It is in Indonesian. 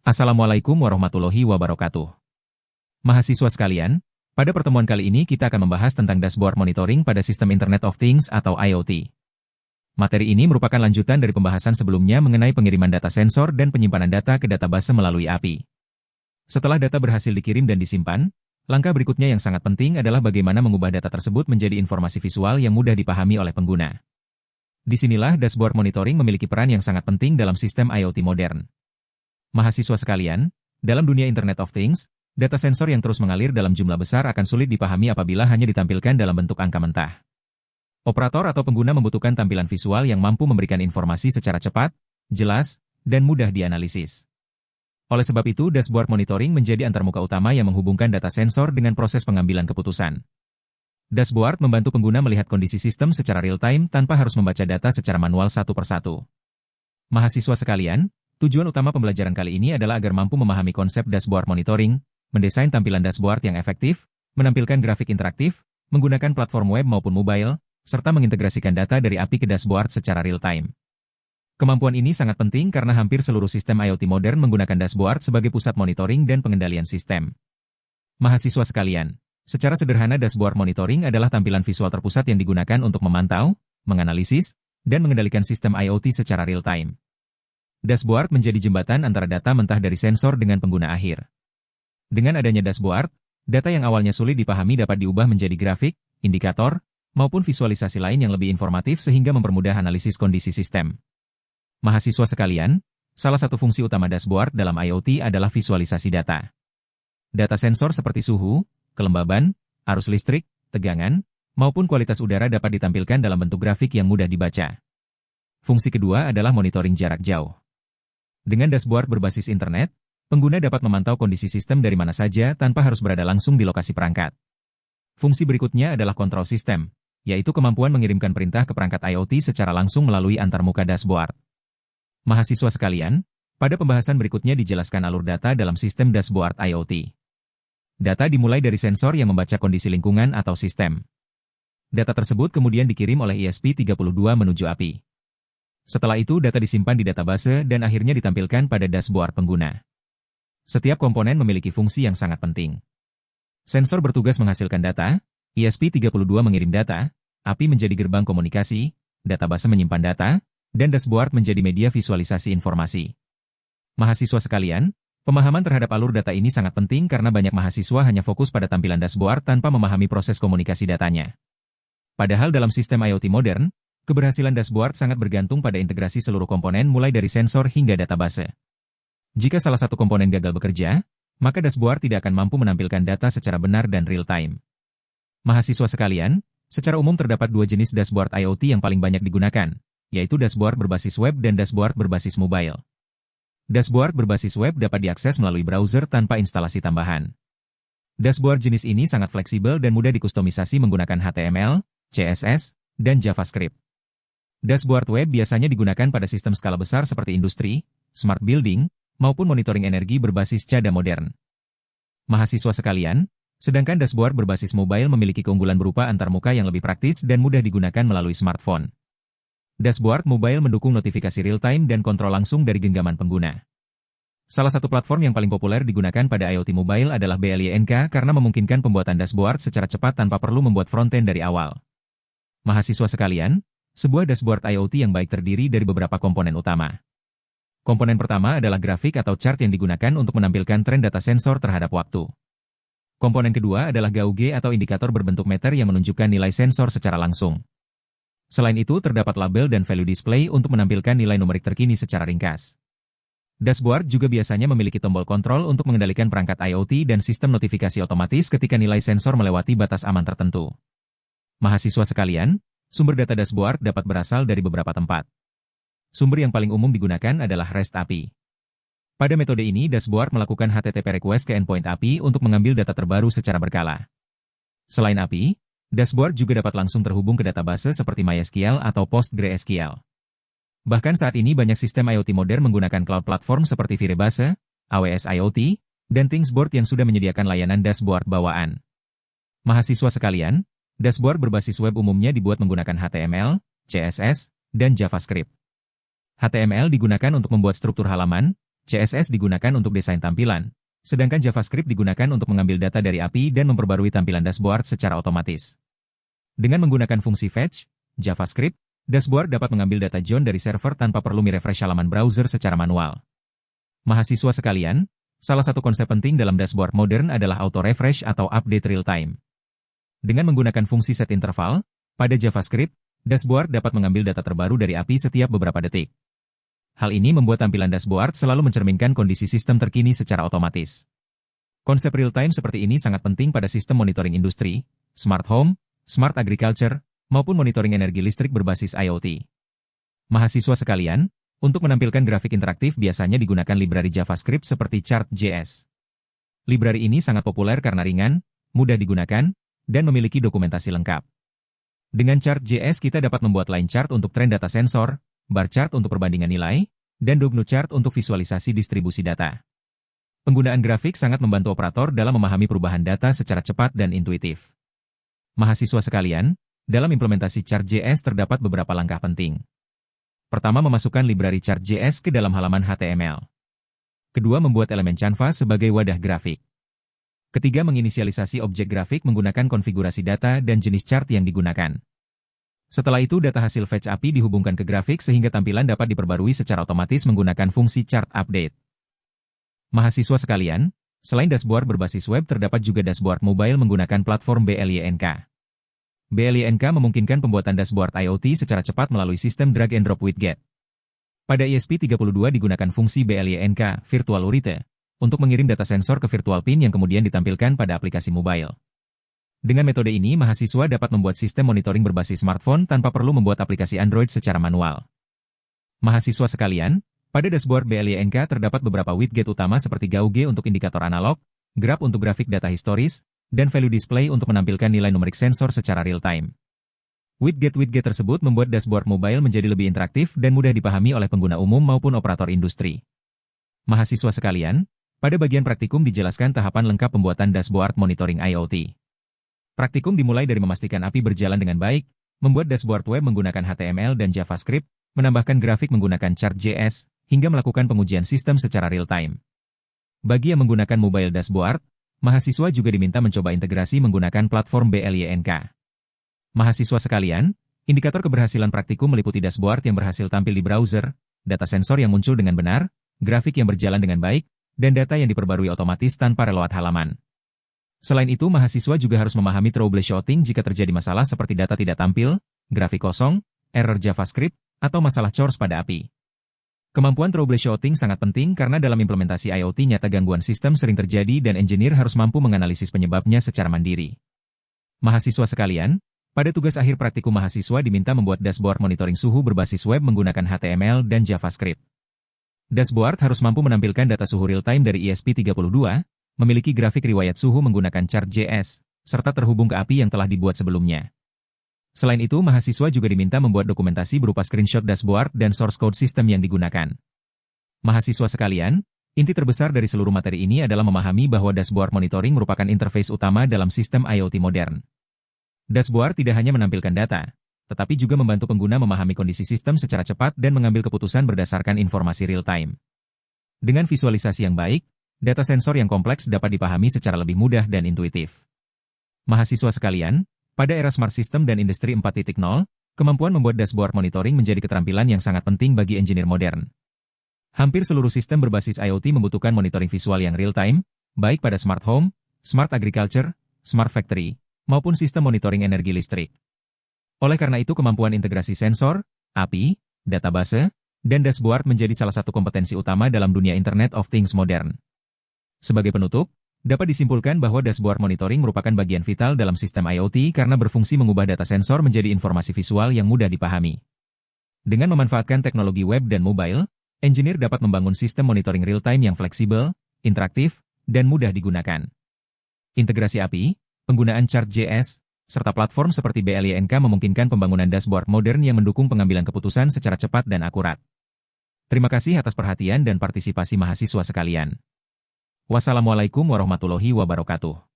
Assalamualaikum warahmatullahi wabarakatuh. Mahasiswa sekalian, pada pertemuan kali ini kita akan membahas tentang dashboard monitoring pada sistem Internet of Things atau IoT. Materi ini merupakan lanjutan dari pembahasan sebelumnya mengenai pengiriman data sensor dan penyimpanan data ke database melalui API. Setelah data berhasil dikirim dan disimpan, langkah berikutnya yang sangat penting adalah bagaimana mengubah data tersebut menjadi informasi visual yang mudah dipahami oleh pengguna. Disinilah dashboard monitoring memiliki peran yang sangat penting dalam sistem IoT modern. Mahasiswa sekalian, dalam dunia Internet of Things, data sensor yang terus mengalir dalam jumlah besar akan sulit dipahami apabila hanya ditampilkan dalam bentuk angka mentah. Operator atau pengguna membutuhkan tampilan visual yang mampu memberikan informasi secara cepat, jelas, dan mudah dianalisis. Oleh sebab itu, dashboard monitoring menjadi antarmuka utama yang menghubungkan data sensor dengan proses pengambilan keputusan. Dashboard membantu pengguna melihat kondisi sistem secara real-time tanpa harus membaca data secara manual satu persatu. Mahasiswa sekalian, tujuan utama pembelajaran kali ini adalah agar mampu memahami konsep dashboard monitoring, mendesain tampilan dashboard yang efektif, menampilkan grafik interaktif, menggunakan platform web maupun mobile, serta mengintegrasikan data dari API ke dashboard secara real-time. Kemampuan ini sangat penting karena hampir seluruh sistem IoT modern menggunakan dashboard sebagai pusat monitoring dan pengendalian sistem. Mahasiswa sekalian, secara sederhana dashboard monitoring adalah tampilan visual terpusat yang digunakan untuk memantau, menganalisis, dan mengendalikan sistem IoT secara real-time. Dashboard menjadi jembatan antara data mentah dari sensor dengan pengguna akhir. Dengan adanya dashboard, data yang awalnya sulit dipahami dapat diubah menjadi grafik, indikator, maupun visualisasi lain yang lebih informatif sehingga mempermudah analisis kondisi sistem. Mahasiswa sekalian, salah satu fungsi utama dashboard dalam IoT adalah visualisasi data. Data sensor seperti suhu, kelembaban, arus listrik, tegangan, maupun kualitas udara dapat ditampilkan dalam bentuk grafik yang mudah dibaca. Fungsi kedua adalah monitoring jarak jauh. Dengan dashboard berbasis internet, pengguna dapat memantau kondisi sistem dari mana saja tanpa harus berada langsung di lokasi perangkat. Fungsi berikutnya adalah kontrol sistem, yaitu kemampuan mengirimkan perintah ke perangkat IoT secara langsung melalui antarmuka dashboard. Mahasiswa sekalian, pada pembahasan berikutnya dijelaskan alur data dalam sistem dashboard IoT. Data dimulai dari sensor yang membaca kondisi lingkungan atau sistem. Data tersebut kemudian dikirim oleh ESP32 menuju API. Setelah itu data disimpan di database dan akhirnya ditampilkan pada dashboard pengguna. Setiap komponen memiliki fungsi yang sangat penting. Sensor bertugas menghasilkan data, ESP32 mengirim data, API menjadi gerbang komunikasi, database menyimpan data, dan dashboard menjadi media visualisasi informasi. Mahasiswa sekalian, pemahaman terhadap alur data ini sangat penting karena banyak mahasiswa hanya fokus pada tampilan dashboard tanpa memahami proses komunikasi datanya. Padahal dalam sistem IoT modern, keberhasilan dashboard sangat bergantung pada integrasi seluruh komponen mulai dari sensor hingga database. Jika salah satu komponen gagal bekerja, maka dashboard tidak akan mampu menampilkan data secara benar dan real-time. Mahasiswa sekalian, secara umum terdapat dua jenis dashboard IoT yang paling banyak digunakan, yaitu dashboard berbasis web dan dashboard berbasis mobile. Dashboard berbasis web dapat diakses melalui browser tanpa instalasi tambahan. Dashboard jenis ini sangat fleksibel dan mudah dikustomisasi menggunakan HTML, CSS, dan JavaScript. Dashboard web biasanya digunakan pada sistem skala besar seperti industri, smart building, maupun monitoring energi berbasis CADA modern. Mahasiswa sekalian, sedangkan dashboard berbasis mobile memiliki keunggulan berupa antarmuka yang lebih praktis dan mudah digunakan melalui smartphone. Dashboard mobile mendukung notifikasi real-time dan kontrol langsung dari genggaman pengguna. Salah satu platform yang paling populer digunakan pada IoT mobile adalah BLINK karena memungkinkan pembuatan dashboard secara cepat tanpa perlu membuat frontend dari awal. Mahasiswa sekalian, sebuah dashboard IoT yang baik terdiri dari beberapa komponen utama. Komponen pertama adalah grafik atau chart yang digunakan untuk menampilkan tren data sensor terhadap waktu. Komponen kedua adalah GAUG atau indikator berbentuk meter yang menunjukkan nilai sensor secara langsung. Selain itu terdapat label dan value display untuk menampilkan nilai numerik terkini secara ringkas. Dashboard juga biasanya memiliki tombol kontrol untuk mengendalikan perangkat IoT dan sistem notifikasi otomatis ketika nilai sensor melewati batas aman tertentu. Mahasiswa sekalian, sumber data dashboard dapat berasal dari beberapa tempat. Sumber yang paling umum digunakan adalah REST API. Pada metode ini, dashboard melakukan HTTP request ke endpoint API untuk mengambil data terbaru secara berkala. Selain API, dashboard juga dapat langsung terhubung ke database seperti MySQL atau PostgreSQL. Bahkan saat ini banyak sistem IoT modern menggunakan cloud platform seperti Firebase, AWS IoT, dan Thingsboard yang sudah menyediakan layanan dashboard bawaan. Mahasiswa sekalian, dashboard berbasis web umumnya dibuat menggunakan HTML, CSS, dan JavaScript. HTML digunakan untuk membuat struktur halaman, CSS digunakan untuk desain tampilan, sedangkan JavaScript digunakan untuk mengambil data dari API dan memperbarui tampilan dashboard secara otomatis. Dengan menggunakan fungsi fetch, JavaScript, dashboard dapat mengambil data John dari server tanpa perlu merefresh halaman browser secara manual. Mahasiswa sekalian, salah satu konsep penting dalam dashboard modern adalah auto-refresh atau update real-time. Dengan menggunakan fungsi set interval, pada JavaScript, dashboard dapat mengambil data terbaru dari API setiap beberapa detik. Hal ini membuat tampilan dashboard selalu mencerminkan kondisi sistem terkini secara otomatis. Konsep real-time seperti ini sangat penting pada sistem monitoring industri, smart home, smart agriculture, maupun monitoring energi listrik berbasis IoT. Mahasiswa sekalian, untuk menampilkan grafik interaktif biasanya digunakan library JavaScript seperti Chart.js. Library ini sangat populer karena ringan, mudah digunakan, dan memiliki dokumentasi lengkap. Dengan Chart.js kita dapat membuat line chart untuk tren data sensor, bar chart untuk perbandingan nilai, dan Dognu chart untuk visualisasi distribusi data. Penggunaan grafik sangat membantu operator dalam memahami perubahan data secara cepat dan intuitif. Mahasiswa sekalian, dalam implementasi Chart.js terdapat beberapa langkah penting. Pertama, memasukkan library Chart.js ke dalam halaman HTML. Kedua, membuat elemen canvas sebagai wadah grafik. Ketiga, menginisialisasi objek grafik menggunakan konfigurasi data dan jenis chart yang digunakan. Setelah itu, data hasil fetch API dihubungkan ke grafik sehingga tampilan dapat diperbarui secara otomatis menggunakan fungsi chart update. Mahasiswa sekalian, selain dashboard berbasis web terdapat juga dashboard mobile menggunakan platform BLYNK. BLYNK memungkinkan pembuatan dashboard IoT secara cepat melalui sistem drag and drop widget. Pada ESP32 digunakan fungsi BLYNK Virtual Urite untuk mengirim data sensor ke virtual pin yang kemudian ditampilkan pada aplikasi mobile. Dengan metode ini, mahasiswa dapat membuat sistem monitoring berbasis smartphone tanpa perlu membuat aplikasi Android secara manual. Mahasiswa sekalian, pada dashboard BLYNK terdapat beberapa widget utama seperti GAUG untuk indikator analog, graph untuk grafik data historis, dan value display untuk menampilkan nilai numerik sensor secara real-time. Widget-widget tersebut membuat dashboard mobile menjadi lebih interaktif dan mudah dipahami oleh pengguna umum maupun operator industri. Mahasiswa sekalian, pada bagian praktikum dijelaskan tahapan lengkap pembuatan dashboard monitoring IoT. Praktikum dimulai dari memastikan API berjalan dengan baik, membuat dashboard web menggunakan HTML dan JavaScript, menambahkan grafik menggunakan Chart.js, hingga melakukan pengujian sistem secara real-time. Bagi yang menggunakan mobile dashboard, mahasiswa juga diminta mencoba integrasi menggunakan platform BLYNK. Mahasiswa sekalian, indikator keberhasilan praktikum meliputi dashboard yang berhasil tampil di browser, data sensor yang muncul dengan benar, grafik yang berjalan dengan baik, dan data yang diperbarui otomatis tanpa reload halaman. Selain itu, mahasiswa juga harus memahami troubleshooting jika terjadi masalah seperti data tidak tampil, grafik kosong, error JavaScript, atau masalah CORS pada API. Kemampuan troubleshooting sangat penting karena dalam implementasi IoT nyata gangguan sistem sering terjadi dan engineer harus mampu menganalisis penyebabnya secara mandiri. Mahasiswa sekalian, pada tugas akhir praktikum mahasiswa diminta membuat dashboard monitoring suhu berbasis web menggunakan HTML dan JavaScript. Dashboard harus mampu menampilkan data suhu real-time dari ESP32, memiliki grafik riwayat suhu menggunakan Chart.js, serta terhubung ke API yang telah dibuat sebelumnya. Selain itu, mahasiswa juga diminta membuat dokumentasi berupa screenshot dashboard dan source code sistem yang digunakan. Mahasiswa sekalian, inti terbesar dari seluruh materi ini adalah memahami bahwa dashboard monitoring merupakan interface utama dalam sistem IoT modern. Dashboard tidak hanya menampilkan data, tetapi juga membantu pengguna memahami kondisi sistem secara cepat dan mengambil keputusan berdasarkan informasi real-time. Dengan visualisasi yang baik, data sensor yang kompleks dapat dipahami secara lebih mudah dan intuitif. Mahasiswa sekalian, pada era smart system dan industri 4.0, kemampuan membuat dashboard monitoring menjadi keterampilan yang sangat penting bagi engineer modern. Hampir seluruh sistem berbasis IoT membutuhkan monitoring visual yang real-time, baik pada smart home, smart agriculture, smart factory, maupun sistem monitoring energi listrik. Oleh karena itu, kemampuan integrasi sensor, API, database, dan dashboard menjadi salah satu kompetensi utama dalam dunia Internet of Things modern. Sebagai penutup, dapat disimpulkan bahwa dashboard monitoring merupakan bagian vital dalam sistem IoT karena berfungsi mengubah data sensor menjadi informasi visual yang mudah dipahami. Dengan memanfaatkan teknologi web dan mobile, engineer dapat membangun sistem monitoring real-time yang fleksibel, interaktif, dan mudah digunakan. Integrasi API, penggunaan Chart.js, serta platform seperti BLYNK memungkinkan pembangunan dashboard modern yang mendukung pengambilan keputusan secara cepat dan akurat. Terima kasih atas perhatian dan partisipasi mahasiswa sekalian. Wassalamualaikum warahmatullahi wabarakatuh.